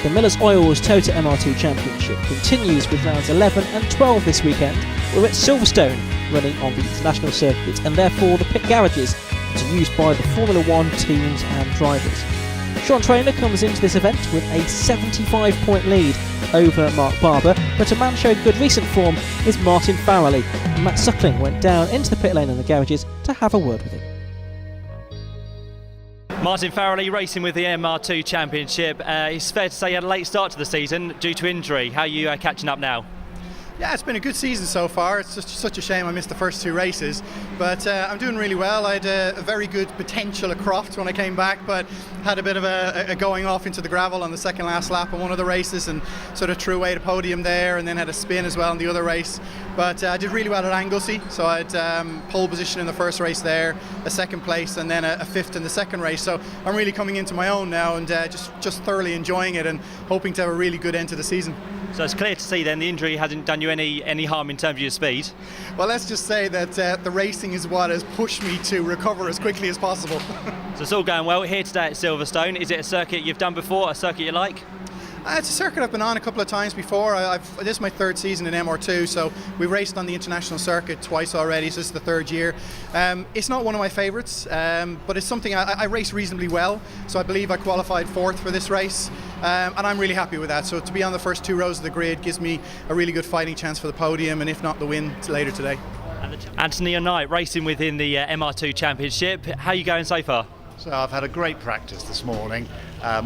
The Miller's Oils Toyota MR2 Championship continues with rounds 11 and 12 this weekend. We're at Silverstone, running on the international circuit, and therefore the pit garages that are used by the Formula 1 teams and drivers. Sean Traynor comes into this event with a 75-point lead over Mark Barber, but a man showing good recent form is Martin Farrelly, and Matt Suckling went down into the pit lane in the garages to have a word with him. Martin Farrelly racing with the MR2 Championship. It's fair to say you had a late start to the season due to injury. How are you catching up now? Yeah, it's been a good season so far. It's just such a shame I missed the first two races, but I'm doing really well. I had a very good potential at Croft when I came back, but had a bit of a going off into the gravel on the second last lap of one of the races and sort of threw away the podium there, and then had a spin as well in the other race. But I did really well at Anglesey, so I had pole position in the first race there, a second place, and then a fifth in the second race. So I'm really coming into my own now, and just thoroughly enjoying it and hoping to have a really good end to the season. So it's clear to see then the injury hasn't done you any harm in terms of your speed. Well, let's just say that the racing is what has pushed me to recover as quickly as possible. So it's all going well here today at Silverstone. Is it a circuit you've done before, a circuit you like? It's a circuit I've been on a couple of times before. This is my third season in MR2, so we've raced on the international circuit twice already, so this is the third year. It's not one of my favourites, but it's something I race reasonably well, so I believe I qualified fourth for this race, and I'm really happy with that. So to be on the first two rows of the grid gives me a really good fighting chance for the podium, and if not the win later today. Anthony Knight racing within the MR2 Championship. How are you going so far? So I've had a great practice this morning,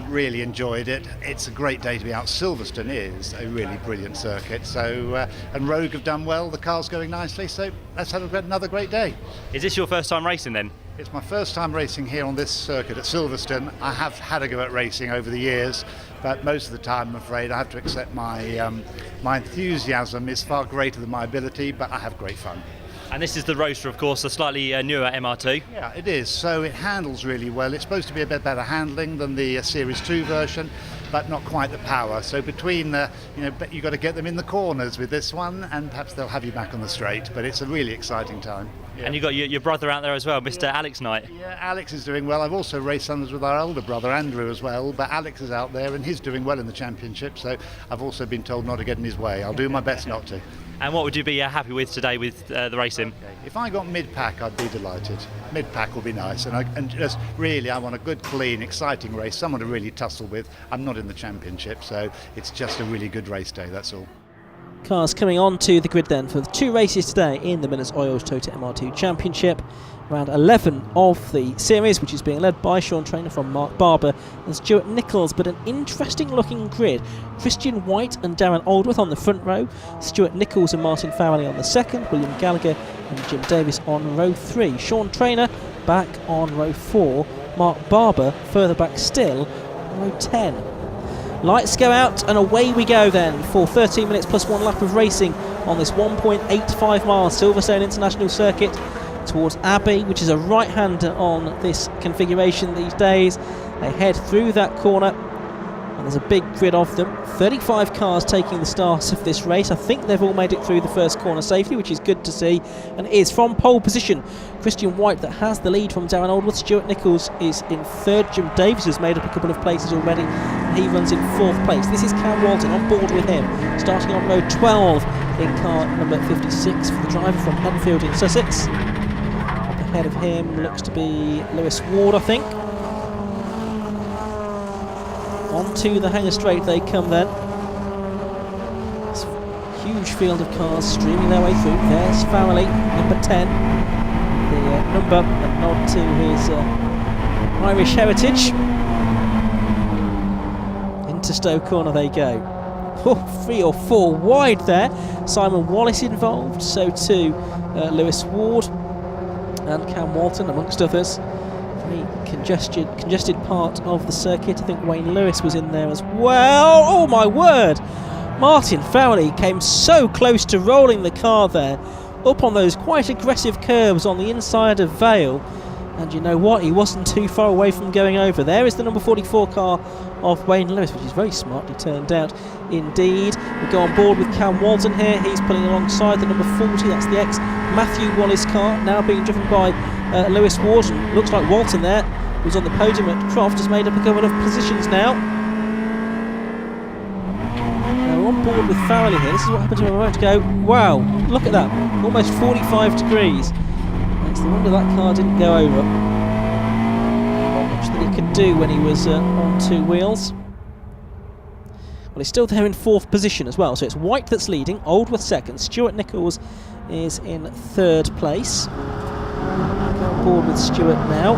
really enjoyed it. It's a great day to be out. Silverstone is a really brilliant circuit, so and Rogue have done well, the car's going nicely, so let's have another great day. Is this your first time racing then? It's my first time racing here on this circuit at Silverstone. I have had a go at racing over the years, but most of the time I'm afraid I have to accept my enthusiasm is far greater than my ability, but I have great fun. And this is the Roadster, of course, a slightly newer MR2. Yeah, it is. So it handles really well. It's supposed to be a bit better handling than the Series 2 version, but not quite the power. So between you've got to get them in the corners with this one, and perhaps they'll have you back on the straight. But it's a really exciting time. Yeah. And you've got your brother out there as well, Mr. Alex Knight. Yeah, Alex is doing well. I've also raced sons with our older brother Andrew as well, but Alex is out there and he's doing well in the championship. So I've also been told not to get in his way. I'll do my best not to. And what would you be happy with today with the racing? Okay. If I got mid-pack, I'd be delighted. Mid-pack will be nice, and just really, I want a good, clean, exciting race, someone to really tussle with. I'm not in the championship, so it's just a really good race day, that's all. Cars coming on to the grid then for the two races today in the Miller's Oils Toyota MR2 Championship. Round 11 of the series, which is being led by Sean Traynor from Mark Barber and Stuart Nichols, but an interesting looking grid. Christian White and Darren Aldworth on the front row, Stuart Nichols and Martin Farrelly on the second, William Gallagher and Jim Davis on row 3, Sean Traynor back on row 4, Mark Barber further back still on row 10. Lights go out and away we go then for 13 minutes plus one lap of racing on this 1.85 mile Silverstone International Circuit towards Abbey, which is a right-hander on this configuration these days. They head through that corner and there's a big grid of them. 35 cars taking the start of this race. I think they've all made it through the first corner safely, which is good to see, and it is from pole position Christian White that has the lead from Darren Aldworth. Stuart Nichols is in third. Jim Davis has made up a couple of places already and he runs in fourth place. This is Cam Walton on board with him, starting on row 12 in car number 56 for the driver from Enfield in Sussex. Ahead of him looks to be Lewis Ward, I think. Onto the hanger straight they come then. It's a huge field of cars streaming their way through. There's Farrelly, number 10. The number, a nod to his Irish heritage. Into Stowe corner they go. 3 or 4 wide there. Simon Wallace involved, so too Lewis Ward and Cam Walton, amongst others. Very congested part of the circuit. I think Wayne Lewis was in there as well. Oh my word! Martin Farrelly came so close to rolling the car there, up on those quite aggressive curves on the inside of Vale. And you know what? He wasn't too far away from going over. There is the number 44 car of Wayne Lewis, which is very smartly turned out indeed. We go on board with Cam Walton here. He's pulling alongside the number 40. That's the ex-Matthew Wallace car, now being driven by Lewis Ward. Looks like Walton there, who's on the podium at Croft, has made up a couple of positions now. on board with Farrelly here. This is what happened to him a moment ago. Wow, look at that. Almost 45 degrees. It's the wonder that car didn't go over. Not much that he could do when he was on two wheels. Well, he's still there in 4th position as well. So it's White that's leading, Aldworth second. Stuart Nichols is in 3rd place. Go on board with Stuart now.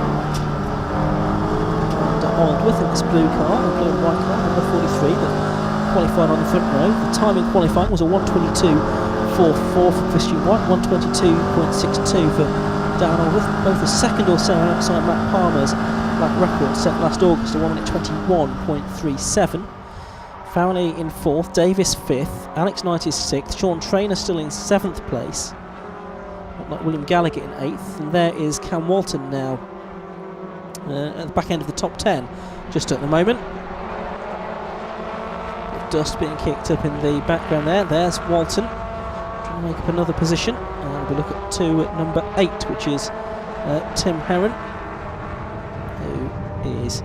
And Aldworth in this blue car, the blue and white car, number 43, that qualified on the front row. The time in qualifying was a 1:22.44 for Christian White, 1:22.62 for Darren Aldworth, both a second or so outside Matt Palmer's lap record set last August, a 1:21.37. Farrelly in 4th, Davis 5th, Alex Knight is 6th, Sean Traynor still in 7th place, not like William Gallagher in 8th, and there is Cam Walton now at the back end of the top 10 just at the moment. Dust being kicked up in the background there. There's Walton trying to make up another position, and we look at number 8, which is Tim Herron, who is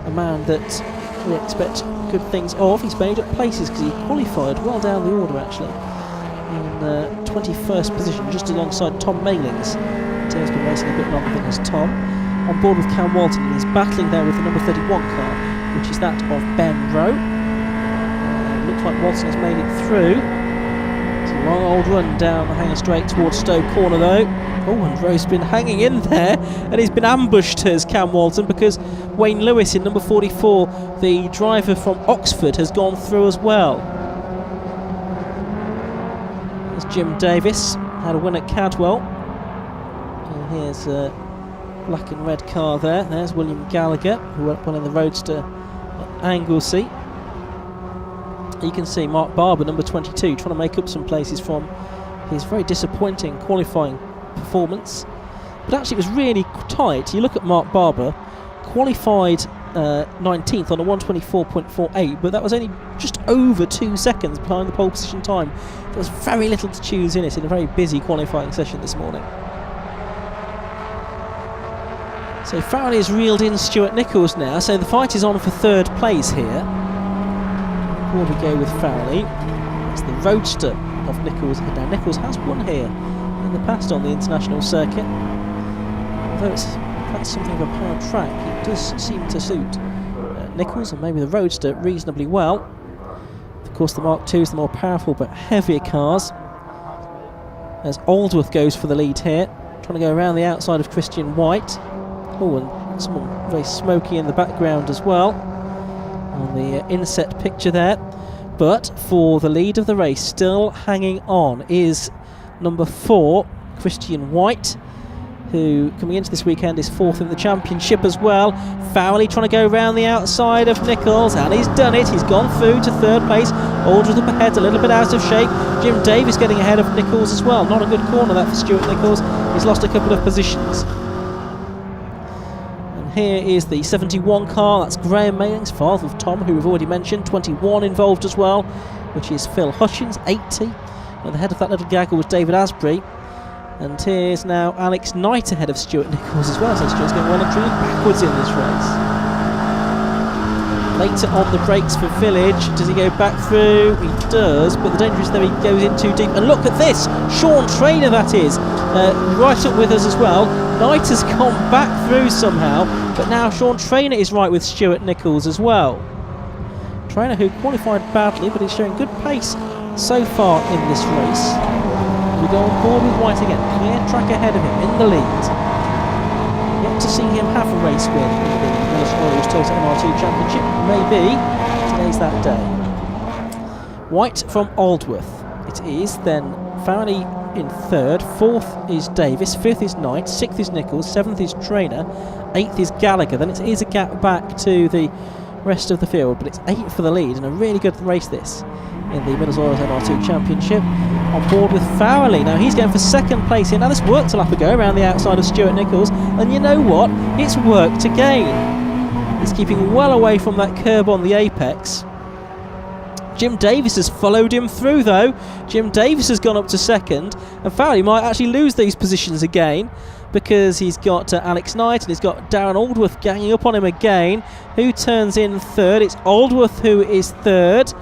a man that we expect good things of. He's made up places because he qualified well down the order actually in 21st position, just alongside Tom Mailings. Tim's been racing a bit longer than has Tom. On board with Cam Walton, and he's battling there with the number 31 car, which is that of Ben Rowe. Looks like Walton has made it through. It's a long old run down the hanger straight towards Stowe Corner though. Oh, and Rowe's been hanging in there, and he's been ambushed as Cam Walton, because Wayne Lewis in number 44, the driver from Oxford, has gone through as well. There's Jim Davis, had a win at Cadwell. And here's a black and red car there. There's William Gallagher, who went one in the Roadster at Anglesey. You can see Mark Barber, number 22, trying to make up some places from his very disappointing qualifying performance. But actually it was really tight. You look at Mark Barber, qualified 19th on a 1:24.48, but that was only just over 2 seconds behind the pole position time. There was very little to choose in it in a very busy qualifying session this morning. So Farrelly has reeled in Stuart Nichols now, so the fight is on for 3rd place here. Before we go with Farrelly, it's the Roadster of Nichols. Now Nichols has won here in the past on the international circuit. Although that's something of a powered track, it does seem to suit Nichols and maybe the Roadster reasonably well. Of course the Mark II is the more powerful but heavier cars. As Aldworth goes for the lead here, trying to go around the outside of Christian White. Oh, and someone very smoky in the background as well on the inset picture there. But for the lead of the race, still hanging on, is number 4, Christian White, who coming into this weekend is 4th in the championship as well. Farrelly trying to go around the outside of Nichols, and he's done it. He's gone through to 3rd place. Aldworth up ahead, a little bit out of shape. Jim Davis getting ahead of Nichols as well. Not a good corner that for Stuart Nichols. He's lost a couple of positions. Here is the 71 car, that's Graham Mailings, father of Tom, who we've already mentioned. 21 involved as well, which is Phil Hutchins, 80. At the head of that little gaggle was David Asbury. And here's now Alex Knight ahead of Stuart Nichols as well, so Stuart's going well and truly backwards in this race. Later on the brakes for Village, does he go back through? He does, but the danger is that he goes in too deep. And look at this, Sean Traynor that is, right up with us as well. Knight has gone back through somehow, but now Sean Traynor is right with Stuart Nichols as well. Traynor, who qualified badly, but is showing good pace so far in this race. We go on board with White again, clear track ahead of him in the lead. Yet to see him have a race win in the Miller's Oils Toyota MR2 Championship. Maybe today's that day. White from Aldworth. It is then Farrelly in 3rd, 4th is Davis, 5th is Knight, 6th is Nichols, 7th is Traynor, 8th is Gallagher. Then it is a gap back to the rest of the field, but it's 8 for the lead, and a really good race this in the Miller's Oils MR2 Championship. On board with Farrelly. Now he's going for 2nd place here. Now this worked a lap ago around the outside of Stuart Nichols, and you know what? It's worked again. He's keeping well away from that curb on the apex. Jim Davis has followed him through though. Jim Davis has gone up to 2nd, and Farrelly might actually lose these positions again, because he's got Alex Knight and he's got Darren Aldworth ganging up on him again. Who turns in 3rd? It's Aldworth who is 3rd.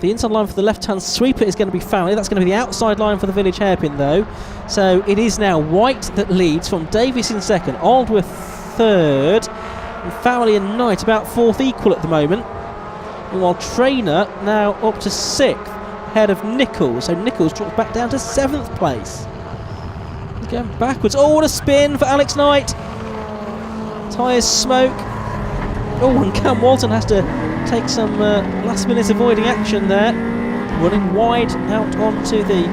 The inside line for the left-hand sweeper is going to be Fowley. That's going to be the outside line for the Village Hairpin, though. So it is now White that leads, from Davis in second, Aldworth third, and Fowley and Knight about fourth equal at the moment. While Trainer now up to sixth, ahead of Nichols. So Nichols drops back down to seventh place. Going backwards. Oh, what a spin for Alex Knight. Tyres smoke. Oh, and Cam Walton has to take some last minute avoiding action there. Running wide out onto the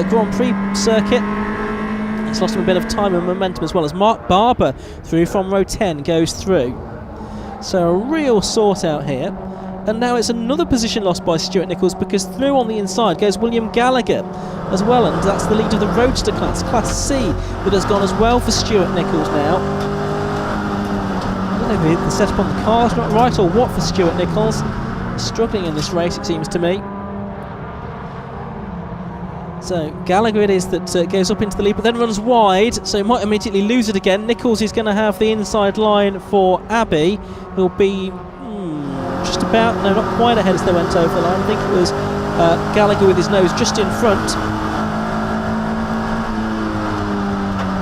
Grand Prix circuit. He's lost him a bit of time and momentum, as well as Mark Barber through from row 10 goes through. So a real sort out here. And now it's another position lost by Stuart Nichols, because through on the inside goes William Gallagher as well, and that's the lead of the Roadster class, Class C, that has gone as well for Stuart Nichols now. I don't know if the setup on the car's not right or what for Stuart Nichols. He's struggling in this race, it seems to me. So Gallagher it is that goes up into the lead, but then runs wide, so he might immediately lose it again. Nichols is going to have the inside line for Abbey, who'll be just about, no, not quite ahead as they went over the line. I think it was Gallagher with his nose just in front.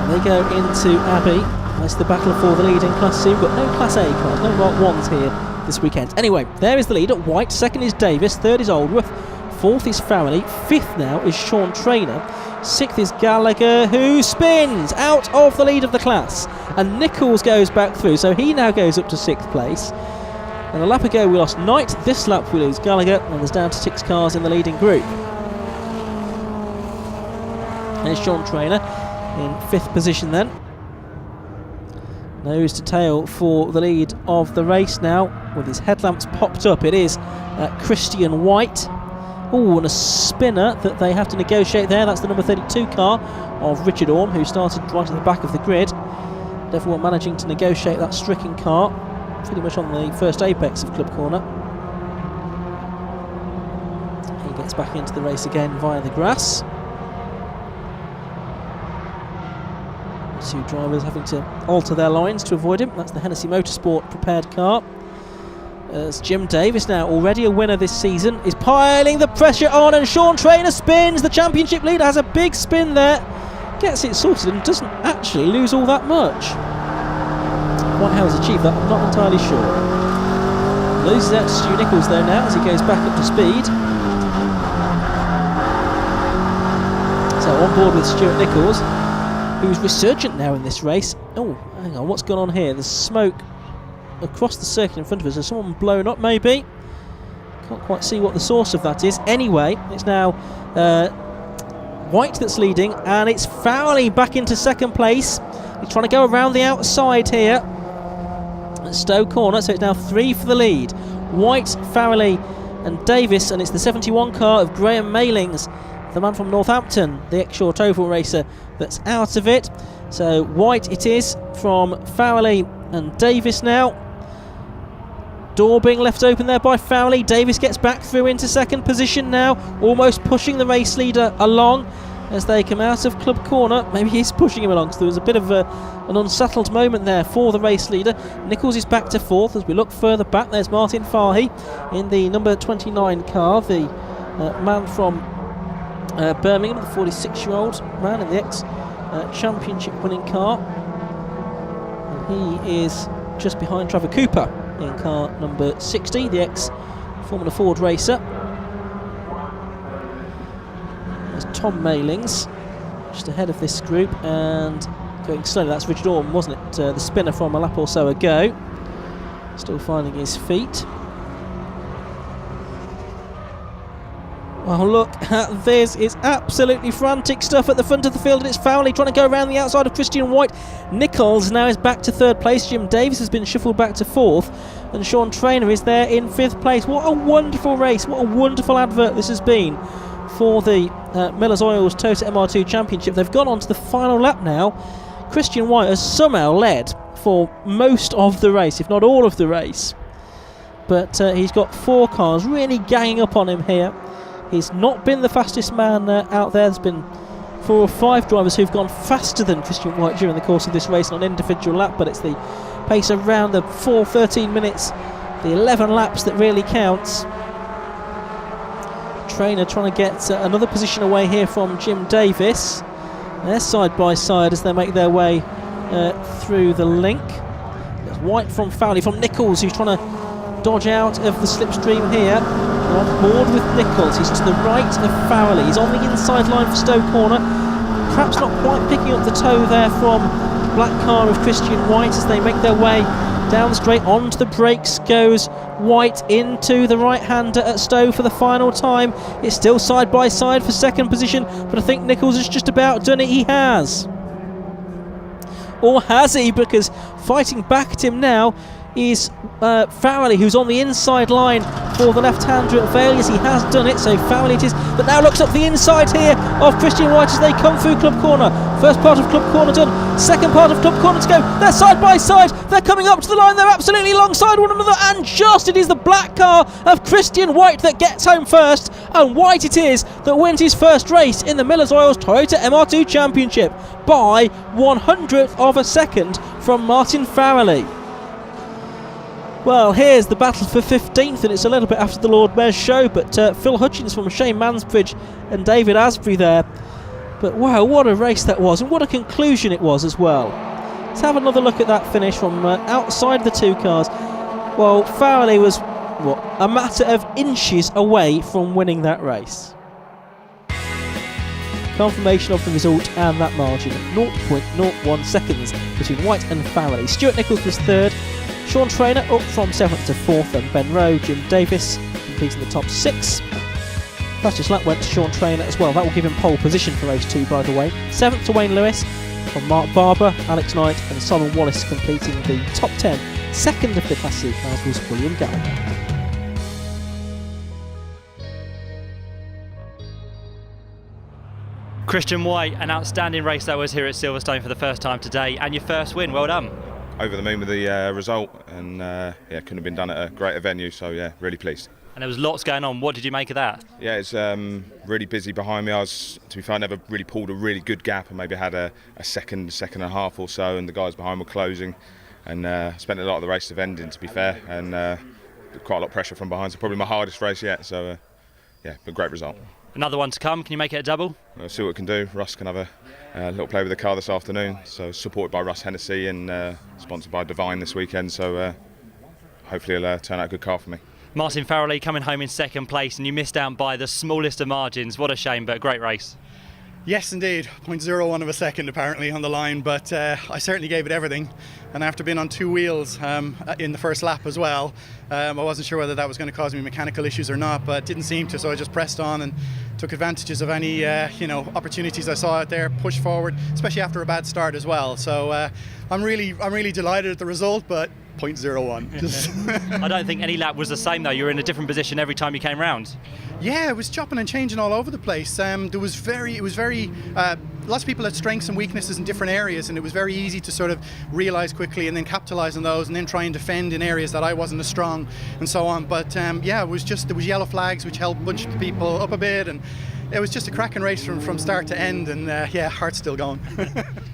And they go into Abbey. That's the battle for the lead in Class C. We've got no Class A cars, no Mark 1s here this weekend. Anyway, there is the lead at White. Second is Davis, third is Aldworth, fourth is Fowley, fifth now is Sean Trainer, sixth is Gallagher, who spins out of the lead of the class, and Nichols goes back through, so he now goes up to sixth place. And a lap ago we lost Knight, this lap we lose Gallagher, and there's down to 6 cars in the leading group. There's Sean Trainer in 5th position then. Nose to tail for the lead of the race now, with his headlamps popped up. It is Christian White. Oh, and a spinner that they have to negotiate there. That's the number 32 car of Richard Orme, who started right at the back of the grid. Everyone managing to negotiate that stricken car, pretty much on the first apex of Club Corner. He gets back into the race again via the grass. 2 drivers having to alter their lines to avoid him. That's the Hennessy Motorsport prepared car. As Jim Davis, now already a winner this season, is piling the pressure on, and Sean Trainer spins. The championship leader has a big spin there, gets it sorted and doesn't actually lose all that much. Quite how he's achieved that, I'm not entirely sure. Loses out to Stu Nichols though now as he goes back up to speed. So on board with Stuart Nichols, who's resurgent now in this race. Oh, hang on, what's gone on here? There's smoke across the circuit in front of us. Has someone blown up maybe? Can't quite see what the source of that is. Anyway, it's now White that's leading, and it's Fowley back into second place. He's trying to go around the outside here at Stowe Corner, so it's now 3 for the lead. White, Fowley and Davis, and it's the 71 car of Graham Mailings, the man from Northampton, the ex-short oval racer, that's out of it. So White it is from Fowley and Davis now. Door being left open there by Fowley. Davis gets back through into second position now, almost pushing the race leader along as they come out of Club Corner. Maybe he's pushing him along, because there was a bit of an unsettled moment there for the race leader. Nichols is back to 4th. As we look further back, there's Martin Fahy in the number 29 car, the man from Birmingham, the 46-year-old man in the ex-championship winning car. And he is just behind Trevor Cooper in car number 60, the ex-Formula Ford racer. There's Tom Mailings just ahead of this group and going slowly. That's Richard Orme, wasn't it? The spinner from a lap or so ago. Still finding his feet. Well, look at this. It's absolutely frantic stuff at the front of the field, and it's Fowley trying to go around the outside of Christian White. Nichols now is back to 3rd place. Jim Davis has been shuffled back to 4th, and Sean Trainer is there in 5th place. What a wonderful race. What a wonderful advert this has been for the Miller's Oils Toyota MR2 Championship. They've gone on to the final lap now. Christian White has somehow led for most of the race, if not all of the race. But he's got 4 cars really ganging up on him here. He's not been the fastest man out there. There's been 4 or 5 drivers who've gone faster than Christian White during the course of this race on an individual lap, but it's the pace around the 4:13 minutes, the 11 laps that really counts. Trainer trying to get another position away here from Jim Davis. They're side by side as they make their way through the link. There's White from Fowley, from Nichols, who's trying to dodge out of the slipstream here. On board with Nichols, he's to the right of Fowley. He's on the inside line for Stowe Corner. Perhaps not quite picking up the toe there from black car of Christian White as they make their way down the straight. Onto the brakes goes White into the right-hander at Stowe for the final time. It's still side by side for second position, but I think Nichols has just about done it. He has. Or has he? Because fighting back at him now is Fowley, who's on the inside line for the left-hander at Vale. Yes, he has done it, so Fowley it is, but now looks up the inside here of Christian White as they come through Club Corner. First part of Club Corner done, second part of Club Corner to go. They're side by side, they're coming up to the line, they're absolutely alongside one another, and just it is the black car of Christian White that gets home first, and White it is that wins his first race in the Miller's Oils Toyota MR2 Championship by 100th of a second from Martin Fowley. Well, here's the battle for 15th, and it's a little bit after the Lord Mayor's show, but Phil Hutchins from Shane Mansbridge and David Asbury there. But wow, what a race that was, and what a conclusion it was as well. Let's have another look at that finish from outside the two cars. Well, Fowley was, a matter of inches away from winning that race. Confirmation of the result and that margin, 0.01 seconds between White and Fowley. Stuart Nichols was third. Sean Trainer up from 7th to 4th, and Ben Rowe, Jim Davis completing the top 6. Fastest lap went to Sean Trainer as well. That will give him pole position for race 2, by the way. 7th to Wayne Lewis, from Mark Barber, Alex Knight and Simon Wallace completing the top 10. Second of the Class C cars was William Gallagher. Christian White, an outstanding race that was here at Silverstone for the first time today, and your first win. Well done. Over the moon with the result, and couldn't have been done at a greater venue, so yeah, really pleased. And there was lots going on. What did you make of that? Yeah, it's really busy behind me. To be fair, I never really pulled a really good gap. I maybe had a second and a half or so, and the guys behind were closing, and spent a lot of the race defending, to be fair, and quite a lot of pressure from behind, so probably my hardest race yet, so yeah, but great result. Another one to come. Can you make it a double? We'll see what we can do. Russ can have a little play with the car this afternoon. So supported by Russ Hennessy and sponsored by Divine this weekend. So hopefully it'll turn out a good car for me. Martin Fowley coming home in second place, and you missed out by the smallest of margins. What a shame, but a great race. Yes, indeed. 0.01 of a second apparently on the line, but I certainly gave it everything. And after being on two wheels in the first lap as well, I wasn't sure whether that was going to cause me mechanical issues or not, but it didn't seem to, so I just pressed on and took advantages of any opportunities I saw out there, pushed forward, especially after a bad start as well. So I'm really delighted at the result, but 0.01. I don't think any lap was the same though. You were in a different position every time you came round. Yeah, it was chopping and changing all over the place. It was very lots of people had strengths and weaknesses in different areas, and it was very easy to sort of realise quickly and then capitalise on those and then try and defend in areas that I wasn't as strong and so on. But there was yellow flags which helped bunch the people up a bit, and it was just a cracking race from start to end, and heart's still going.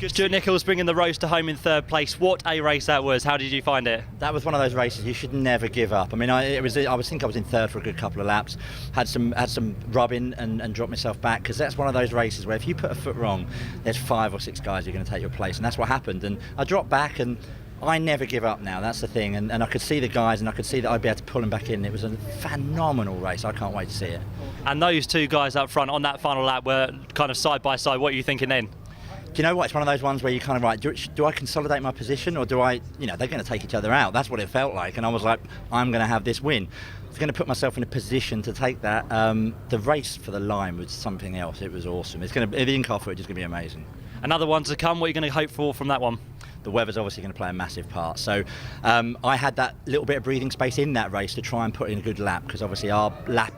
Stuart Nichols bringing the Roadster home in third place. What a race that was. How did you find it? That was one of those races you should never give up. I mean, I was in third for a good couple of laps. Had some rubbing and dropped myself back, because that's one of those races where if you put a foot wrong, there's 5 or 6 guys who are going to take your place, and that's what happened. And I dropped back, and I never give up now. That's the thing. And I could see the guys, and I could see that I'd be able to pull them back in. It was a phenomenal race. I can't wait to see it. And those two guys up front on that final lap were kind of side by side. What are you thinking then? Do you know what? It's one of those ones where you kind of like, do I consolidate my position, or do I, they're going to take each other out. That's what it felt like. And I was like, I'm going to have this win. I was going to put myself in a position to take that. The race for the line was something else. It was awesome. The in-car footage is going to be amazing. Another one to come. What are you going to hope for from that one? The weather's obviously going to play a massive part. So I had that little bit of breathing space in that race to try and put in a good lap, because obviously our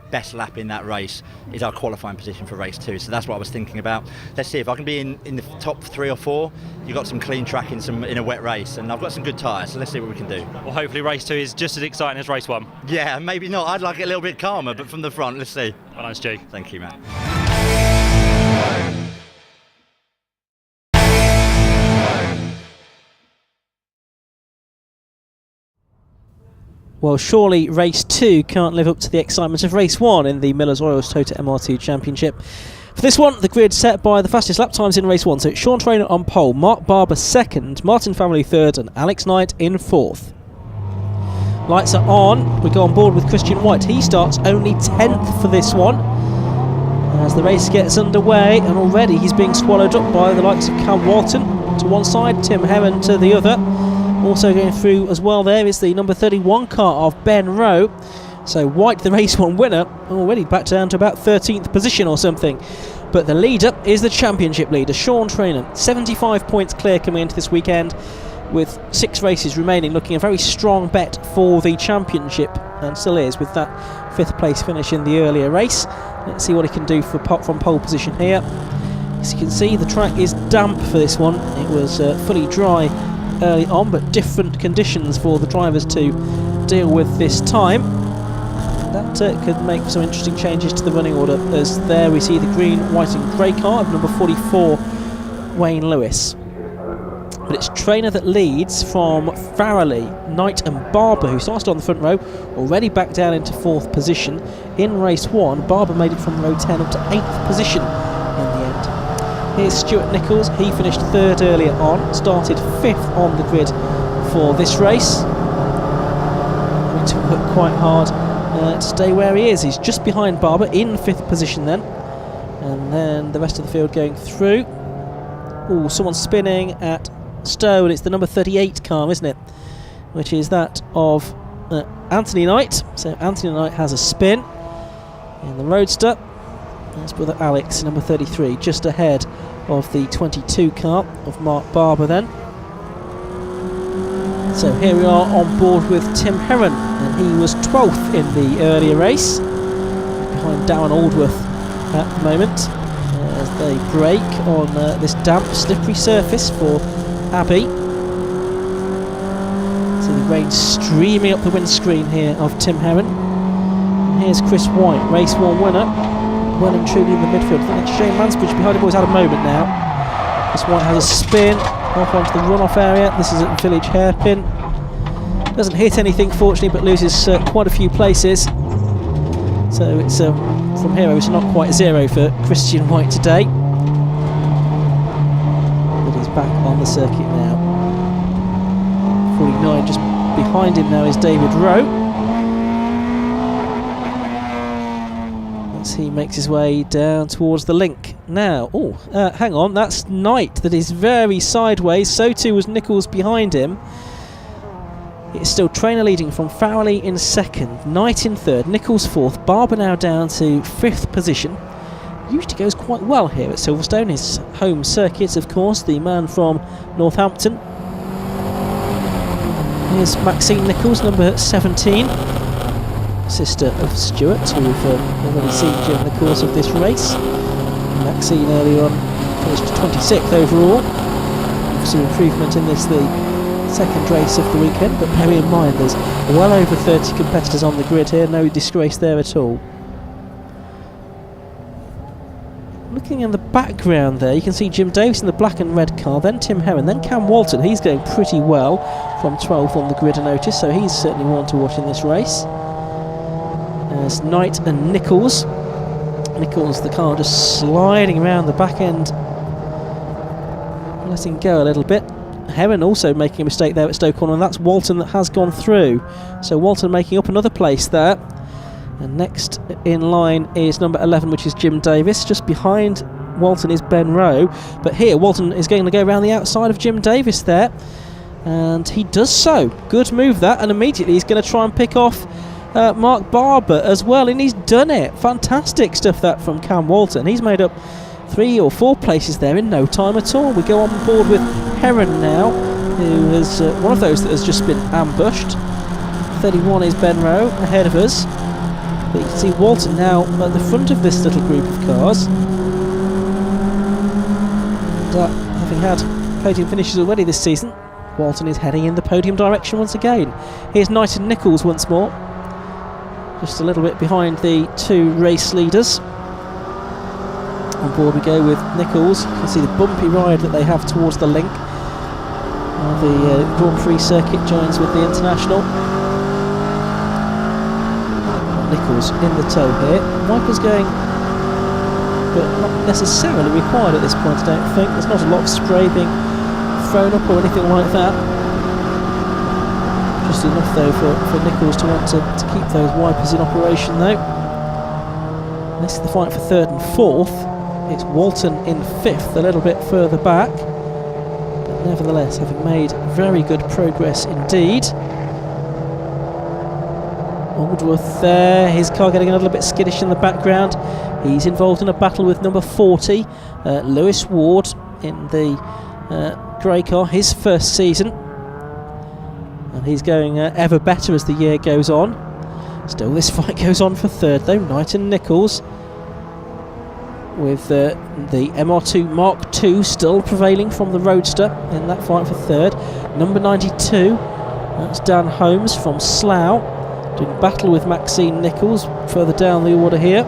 best lap in that race is our qualifying position for race 2. So that's what I was thinking about. Let's see if I can be in the top 3 or 4. You've got some clean track in a wet race, and I've got some good tyres, so let's see what we can do. Well, hopefully race 2 is just as exciting as race 1. Yeah, maybe not. I'd like it a little bit calmer, but from the front, let's see. Well done, Stu. Thank you, Matt. Well, surely race 2 can't live up to the excitement of race 1 in the Miller's Oils Toyota MR2 Championship. For this one, the grid set by the fastest lap times in race 1. So it's Sean Traynor on pole, Mark Barber 2nd, Martin Family 3rd and Alex Knight in 4th. Lights are on. We go on board with Christian White. He starts only 10th for this one. As the race gets underway, and already he's being swallowed up by the likes of Cam Walton to one side, Tim Heron to the other. Also going through as well there is the number 31 car of Ben Rowe. So White, the race 1 winner, already back down to about 13th position or something. But the leader is the championship leader, Sean Traynor. 75 points clear coming into this weekend, with 6 races remaining, looking a very strong bet for the championship, and still is with that 5th place finish in the earlier race. Let's see what he can do from pole position here. As you can see, the track is damp for this one. It was fully dry early on, but different conditions for the drivers to deal with this time. That could make some interesting changes to the running order, as there we see the green, white and grey car of number 44, Wayne Lewis. But it's Traynor that leads from Farrelly, Knight and Barber, who started on the front row, already back down into 4th position. In race 1, Barber made it from row 10 up to 8th position in the end. Here's Stuart Nichols. He finished 3rd earlier on, started 5th on the grid for this race. Having to work quite hard to stay where he is. He's just behind Barber in 5th position then. And then the rest of the field going through. Oh, someone's spinning at Stowe, and it's the number 38 car, isn't it? Which is that of Anthony Knight. So Anthony Knight has a spin in the Roadster. That's brother Alex, number 33, just ahead of the 22 car of Mark Barber then. So here we are on board with Tim Heron, and he was 12th in the earlier race, behind Darren Aldworth at the moment, as they brake on this damp, slippery surface for Abbey. So the rain streaming up the windscreen here of Tim Heron. And here's Chris White, race 1 winner, well and truly in the midfield. I think it's Shane Mansbridge behind him, always had a moment now. Chris White has a spin off onto the runoff area. This is at Village Hairpin. Doesn't hit anything fortunately, but loses quite a few places. So it's from here it's not quite 0 for Christian White today. But he's back on the circuit now. 49 just behind him now is David Rowe. As he makes his way down towards the link. Now, hang on, that's Knight that is very sideways. So too was Nichols behind him. It's still Traynor leading from Farrelly in 2nd, Knight in 3rd, Nichols 4th, Barber now down to 5th position. Usually goes quite well here at Silverstone, his home circuit of course, the man from Northampton. Here's Maxine Nichols, number 17, sister of Stuart, who we've already seen during the course of this race. Maxine earlier on finished 26th overall. Some improvement in this, the 2nd race of the weekend, but bear in mind there's well over 30 competitors on the grid here, no disgrace there at all. Looking in the background there, you can see Jim Davis in the black and red car, then Tim Heron, then Cam Walton. He's going pretty well from 12th on the grid, I notice, so he's certainly one to watch in this race. There's Knight and Nichols. Nichols, the car just sliding around the back end, letting go a little bit. Heron also making a mistake there at Stoke Corner, and that's Walton that has gone through. So Walton making up another place there. And next in line is number 11, which is Jim Davis. Just behind Walton is Ben Rowe. But here Walton is going to go around the outside of Jim Davis there. And he does so. Good move that. And immediately he's going to try and pick off Mark Barber as well. And he's done it. Fantastic stuff that from Cam Walton. He's made up 3 or 4 places there in no time at all. We go on board with Heron now, who is one of those that has just been ambushed. 31 is Ben Rowe ahead of us. But you can see Walton now at the front of this little group of cars. And, having had podium finishes already this season, Walton is heading in the podium direction once again. Here's Knight and Nichols once more. Just a little bit behind the 2 race leaders. On board we go with Nichols. You can see the bumpy ride that they have towards the link. The Grand Prix circuit joins with the International. Nichols in the tow here. Wipers going, but not necessarily required at this point, I don't think. There's not a lot of spray being thrown up or anything like that. Just enough though for Nichols to want to keep those wipers in operation though. This is the fight for third and fourth. It's Walton in fifth, a little bit further back, but nevertheless having made very good progress indeed. Aldworth there, his car getting a little bit skittish in the background. He's involved in a battle with number 40, Lewis Ward, in the grey car, his first season. And he's going ever better as the year goes on. Still, this fight goes on for third though. Knight and Nichols, with the MR2 Mark II still prevailing from the Roadster in that fight for third. Number 92, that's Dan Holmes from Slough, doing battle with Maxine Nichols further down the order here.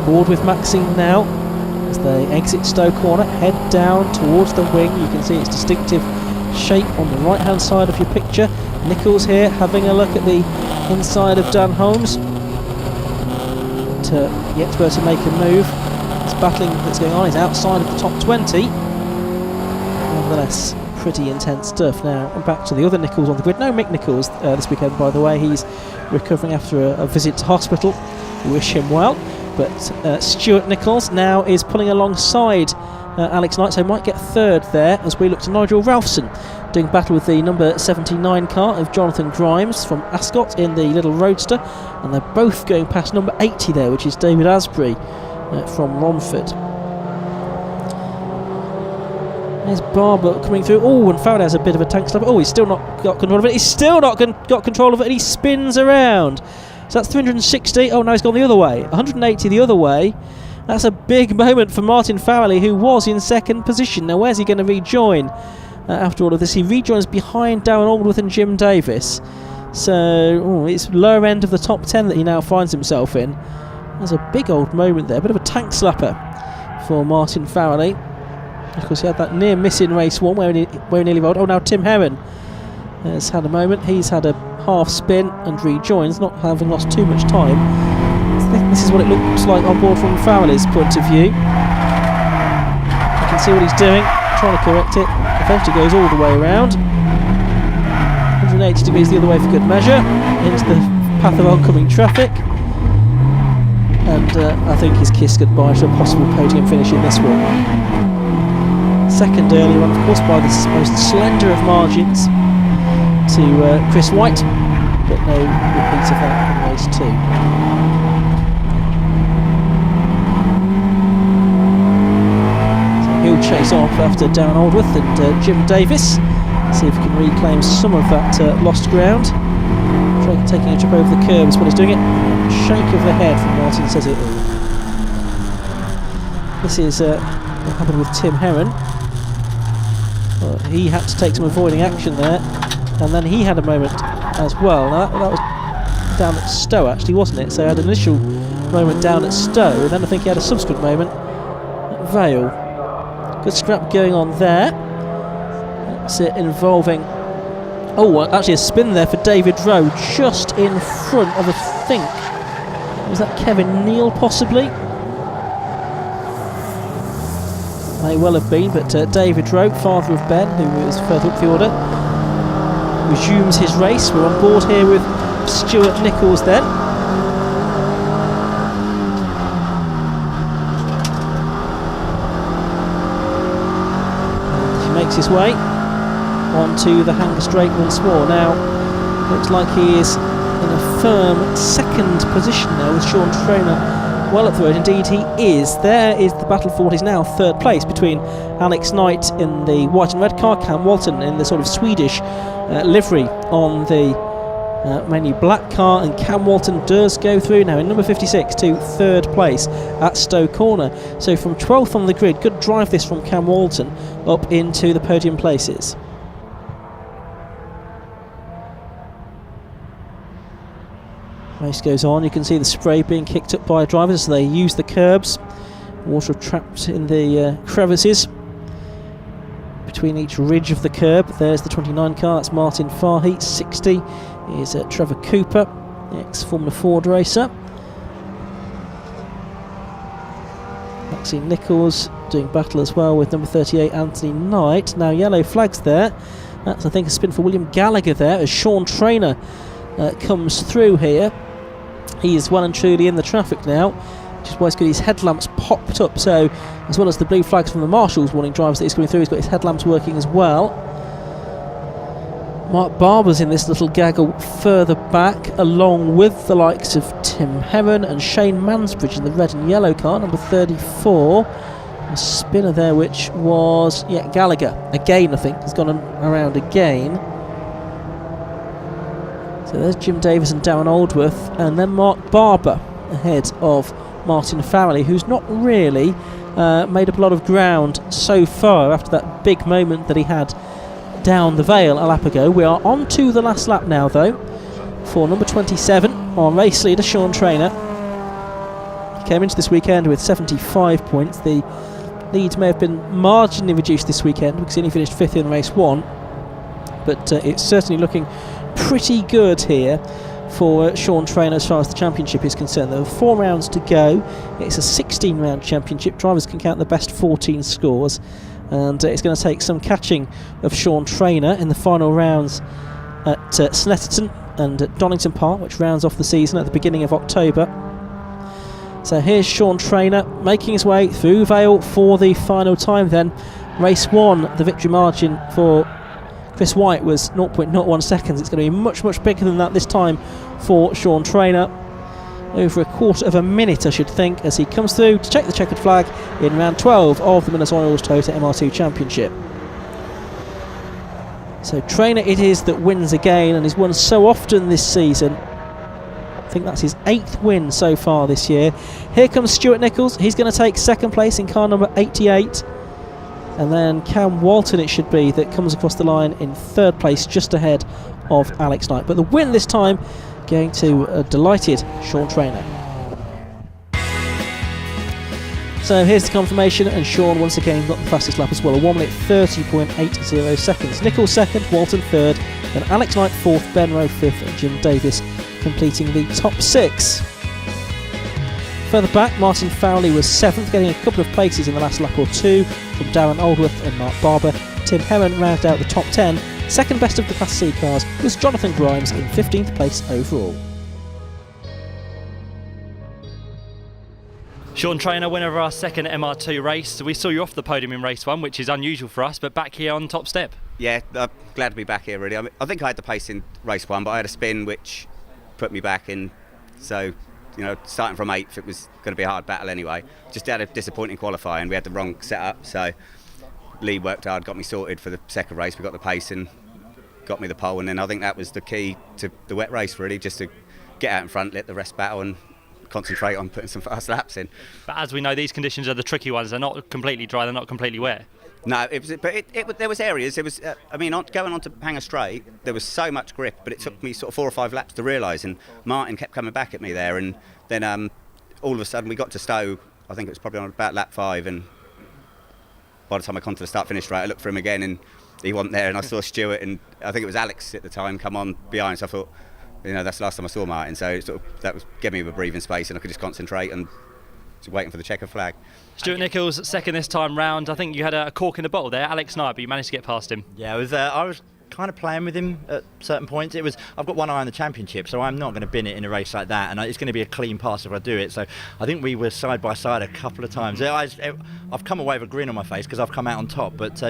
Board with Maxine now as they exit Stowe Corner, head down towards the wing. You can see its distinctive shape on the right hand side of your picture. Nichols here having a look at the inside of Dan Holmes, yet to make a move. This battling that's going on is outside of the top 20. Nevertheless, pretty intense stuff. Now back to the other Nichols on the grid. No Mick Nichols this weekend, by the way. He's recovering after a visit to hospital. We wish him well. But Stuart Nichols now is pulling alongside Alex Knight, so might get third there as we look to Nigel Ralphson doing battle with the number 79 car of Jonathan Grimes from Ascot in the little Roadster, and they're both going past number 80 there, which is David Asbury from Romford. There's Barber coming through. Oh, and Faraday has a bit of a tank slap. Oh, he's still not got control of it. He's still not got control of it, and he spins around. So that's 360. Oh, no, he's gone the other way. 180 the other way. That's a big moment for Martin Farrelly, who was in second position. Now, where's he going to rejoin after all of this? He rejoins behind Darren Aldworth and Jim Davis. So it's lower end of the top 10 that he now finds himself in. There's a big old moment there. A bit of a tank slapper for Martin Farrelly. Of course, he had that near miss in race one where he nearly rolled. Oh, now Tim Herron has had a moment. He's had a half spin and rejoins, not having lost too much time. I think this is what it looks like on board from Farrelly's point of view. You can see what he's doing, trying to correct it. Eventually goes all the way around. 180 degrees the other way for good measure, into the path of oncoming traffic. And I think he's kissed goodbye to a possible podium finish in this one. Second earlier on, of course, by the most slender of margins to Chris White, but no repeat of that in race 2. So he'll chase off after Darren Aldworth and Jim Davis, see if he can reclaim some of that lost ground. Taking a trip over the curb is what he's doing it. A shake of the head from Martin says it all. This is what happened with Tim Herron. Well, he had to take some avoiding action there, and then he had a moment as well. Now that was down at Stowe actually, wasn't it? So he had an initial moment down at Stowe, and then I think he had a subsequent moment at Vale. Good scrap going on there. That's it, involving actually a spin there for David Rowe, just in front of, I think, was that Kevin Neal possibly? May well have been, but David Rowe, father of Ben, who is further up the order, resumes his race. We're on board here with Stuart Nichols then. He makes his way onto the hanger straight once more. Now, looks like he is in a firm second position now with Sean Trainer well up the road. Indeed he is. There is the battle for what is now third place between Alex Knight in the white and red car, Cam Walton in the sort of Swedish livery on the mainly black car, and Cam Walton does go through now in number 56 to third place at Stowe Corner. So from 12th on the grid, good drive this from Cam Walton up into the podium places. Race goes on. You can see the spray being kicked up by drivers as they use the curbs. Water trapped in the crevices between each ridge of the curb. There's the 29 car, that's Martin Farheat. 60 is Trevor Cooper, the ex-Formula Ford racer. Maxine Nichols doing battle as well with number 38 Anthony Knight. Now yellow flags there. That's, I think, a spin for William Gallagher there as Sean Traynor comes through here. He is well and truly in the traffic now, which is why he's got his headlamps popped up. So, as well as the blue flags from the marshals warning drivers that he's coming through, he's got his headlamps working as well. Mark Barber's in this little gaggle further back, along with the likes of Tim Heron and Shane Mansbridge in the red and yellow car, number 34. A spinner there, which was, Gallagher. Again, I think, has gone around again. So there's Jim Davis and Darren Aldworth, and then Mark Barber ahead of Martin Farrelly, who's not really made up a lot of ground so far after that big moment that he had down the Vale a lap ago. We are on to the last lap now, though, for number 27, our race leader Sean Traynor. He came into this weekend with 75 points. The lead may have been marginally reduced this weekend because he only finished 5th in race 1, but it's certainly looking pretty good here for Sean Traynor as far as the championship is concerned. There are 4 rounds to go. It's a 16-round championship. Drivers can count the best 14 scores, and it's going to take some catching of Sean Traynor in the final rounds at Snetterton and at Donington Park, which rounds off the season at the beginning of October. So here's Sean Traynor making his way through Vale for the final time then. Race 1, the victory margin for Chris White was 0.01 seconds. It's going to be much, much bigger than that this time for Sean Traynor. Over a quarter of a minute, I should think, as he comes through to check the checkered flag in round 12 of the Millers Oils Toyota MR2 Championship. So Traynor it is that wins again, and he's won so often this season. I think that's his 8th win so far this year. Here comes Stuart Nichols. He's going to take 2nd place in car number 88. And then Cam Walton, it should be, that comes across the line in 3rd place, just ahead of Alex Knight. But the win this time going to a delighted Sean Traynor. So here's the confirmation, and Sean once again got the fastest lap as well, a 1 minute 30.80 seconds. Nichols 2nd, Walton 3rd, then Alex Knight 4th, Ben Rowe 5th, and Jim Davis completing the top 6. Further back, Martin Farrelly was 7th, getting a couple of places in the last lap or 2 from Darren Aldworth and Mark Barber. Tim Heron rounded out the top 10. Second best of the Class C cars was Jonathan Grimes in 15th place overall. Sean Traynor, winner of our 2nd MR2 race. We saw you off the podium in race 1, which is unusual for us, but back here on top step. Yeah, I'm glad to be back here, really. I think I had the pace in race 1, but I had a spin which put me back in. So, starting from 8th, it was going to be a hard battle anyway. Just had a disappointing qualifying. We had the wrong setup, so Lee worked hard, got me sorted for the 2nd race. We got the pace and got me the pole, and then I think that was the key to the wet race, really, just to get out in front, let the rest battle and concentrate on putting some fast laps in. But as we know, these conditions are the tricky ones. They're not completely dry, they're not completely wet. No, there was areas. It was, going on to Hanger Straight, there was so much grip, but it took me sort of 4 or 5 laps to realise. And Martin kept coming back at me there, and then all of a sudden we got to Stowe. I think it was probably on about lap 5, and by the time I got to the start-finish straight, I looked for him again, and he wasn't there. And I saw Stuart, and I think it was Alex at the time, come on behind. So I thought, that's the last time I saw Martin. So that was giving me a breathing space, and I could just concentrate and just waiting for the checkered flag. Stuart Nichols, 2nd this time round. I think you had a cork in the bottle there, Alex Knight, but you managed to get past him. Yeah, I was kind of playing with him at certain points. I've got one eye on the championship, so I'm not going to bin it in a race like that, and it's going to be a clean pass if I do it. So I think we were side by side a couple of times. I've come away with a grin on my face because I've come out on top. But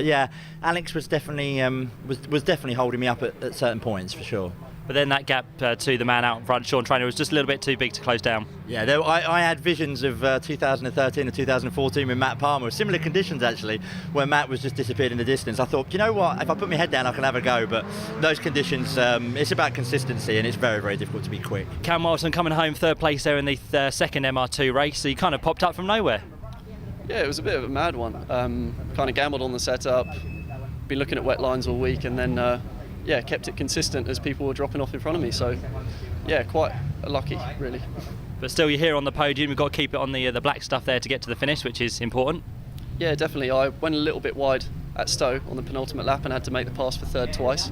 Alex was definitely was definitely holding me up at certain points for sure. But then that gap to the man out in front, Sean Traynor, was just a little bit too big to close down. Yeah, I had visions of 2013 and 2014 with Matt Palmer, similar conditions actually, where Matt was just disappeared in the distance. I thought, you know what, if I put my head down I can have a go, but those conditions, it's about consistency and it's very, very difficult to be quick. Cam Wilson coming home 3rd place there in the 2nd MR2 race, so he kind of popped up from nowhere. Yeah, it was a bit of a mad one. Kind of gambled on the setup, been looking at wet lines all week, and then kept it consistent as people were dropping off in front of me. So, quite lucky, really. But still, you're here on the podium. We've got to keep it on the black stuff there to get to the finish, which is important. Yeah, definitely. I went a little bit wide at Stowe on the penultimate lap and had to make the pass for 3rd twice.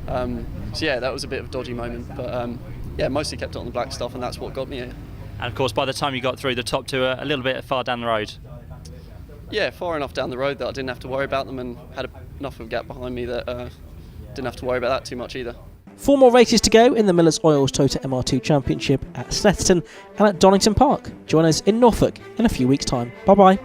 So yeah, that was a bit of a dodgy moment, but yeah, mostly kept it on the black stuff, and that's what got me here. And of course, by the time you got through, the top two are a little bit far down the road. Yeah, far enough down the road that I didn't have to worry about them, and had enough of a gap behind me that didn't have to worry about that too much either. 4 more races to go in the Miller's Oils Toyota MR2 Championship at Snetterton and at Donington Park. Join us in Norfolk in a few weeks' time. Bye bye.